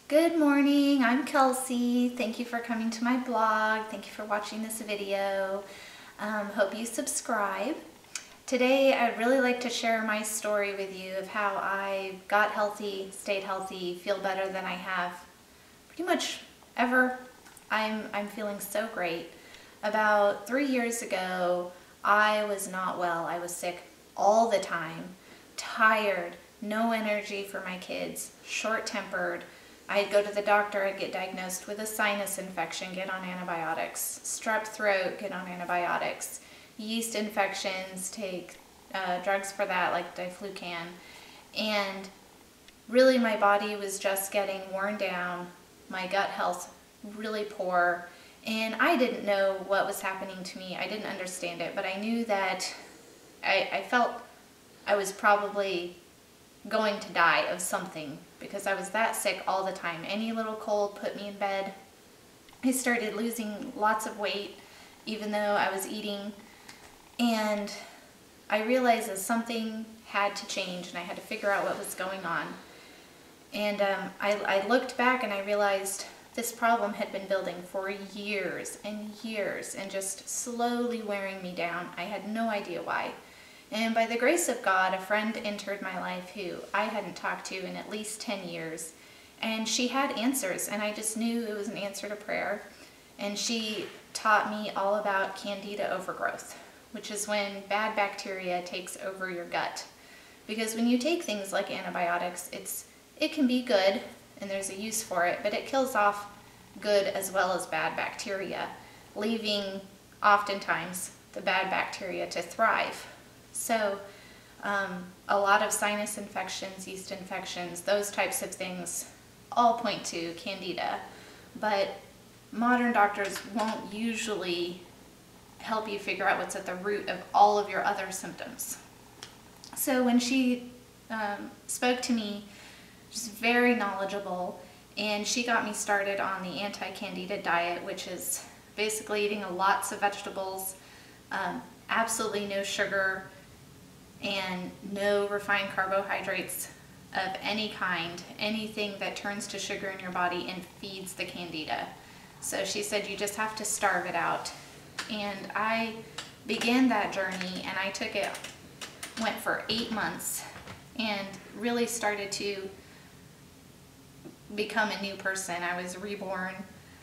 Good morning, I'm Kelsey. Thank you for coming to my blog. Thank you for watching this video. Hope you subscribe. Today I'd really like to share my story with you of how I got healthy, stayed healthy, feel better than I have pretty much ever. I'm feeling so great. About 3 years ago, I was not well. I was sick all the time, tired, no energy for my kids, short-tempered. I'd go to the doctor, I'd get diagnosed with a sinus infection, get on antibiotics, strep throat, get on antibiotics, yeast infections, take drugs for that like diflucan. And really my body was just getting worn down, my gut health really poor, and I didn't know what was happening to me. I didn't understand it, but I knew that I felt I was probably going to die of something because I was that sick all the time. Any little cold put me in bed. I started losing lots of weight even though I was eating, and I realized that something had to change and I had to figure out what was going on. And I looked back and I realized this problem had been building for years and years and just slowly wearing me down. I had no idea why. And by the grace of God, a friend entered my life who I hadn't talked to in at least 10 years. And she had answers, and I just knew it was an answer to prayer. And she taught me all about Candida Overgrowth, which is when bad bacteria takes over your gut. Because when you take things like antibiotics, it can be good, and there's a use for it, but it kills off good as well as bad bacteria, leaving oftentimes the bad bacteria to thrive. So a lot of sinus infections, yeast infections, those types of things all point to Candida, but modern doctors won't usually help you figure out what's at the root of all of your other symptoms. So when she spoke to me, she's very knowledgeable, and she got me started on the Anti-Candida Diet, which is basically eating lots of vegetables, absolutely no sugar, and no refined carbohydrates of any kind, anything that turns to sugar in your body and feeds the Candida. So she said you just have to starve it out. And I began that journey, and I took it, went for 8 months, and really started to become a new person. I was reborn.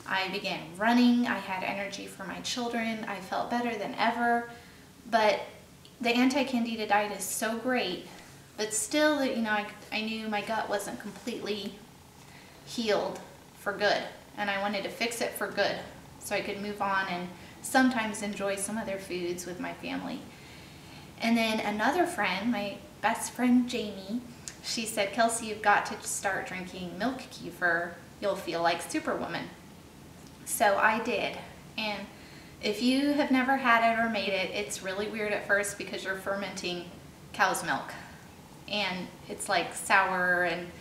I began running. I had energy for my children. I felt better than ever. But the Anti-Candida Diet is so great, but still, I knew my gut wasn't completely healed for good, and I wanted to fix it for good so I could move on and sometimes enjoy some other foods with my family. And then another friend, my best friend Jamie, she said, "Kelsey, you've got to start drinking milk kefir. You'll feel like Superwoman." So I did, and if you have never had it or made it, it's really weird at first because you're fermenting cow's milk. And it's like sour, and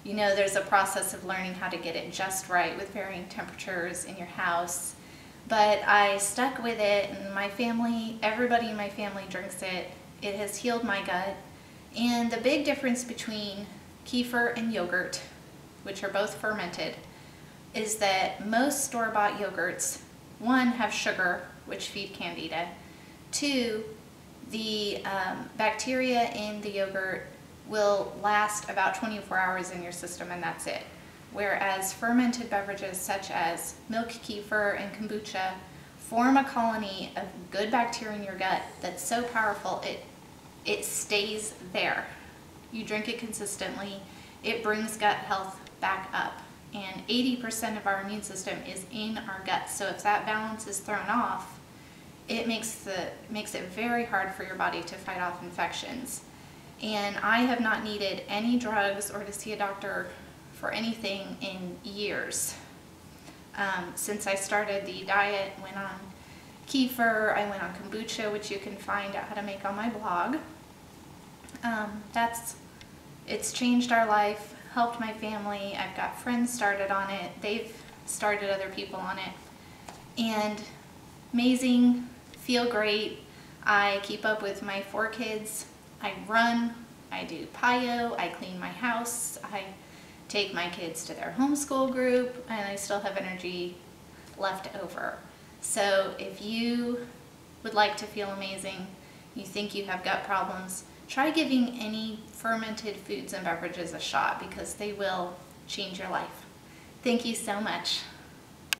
there's a process of learning how to get it just right with varying temperatures in your house. But I stuck with it, and my family, everybody in my family drinks it. It has healed my gut. And the big difference between kefir and yogurt, which are both fermented, is that most store-bought yogurts, one, have sugar, which feed Candida. Two, the bacteria in the yogurt will last about 24 hours in your system, and that's it. Whereas fermented beverages such as milk kefir and kombucha form a colony of good bacteria in your gut that's so powerful it stays there. You drink it consistently, it brings gut health back up. And 80% of our immune system is in our gut. So if that balance is thrown off, it makes it very hard for your body to fight off infections. And I have not needed any drugs or to see a doctor for anything in years. Since I started the diet, went on kefir, I went on kombucha, which you can find out how to make on my blog. It's changed our life, helped my family. I've got friends started on it. They've started other people on it. And amazing, feel great. I keep up with my 4 kids. I run, I do PIO, I clean my house, I take my kids to their homeschool group, and I still have energy left over. So if you would like to feel amazing, you think you have gut problems, try giving any fermented foods and beverages a shot, because they will change your life. Thank you so much.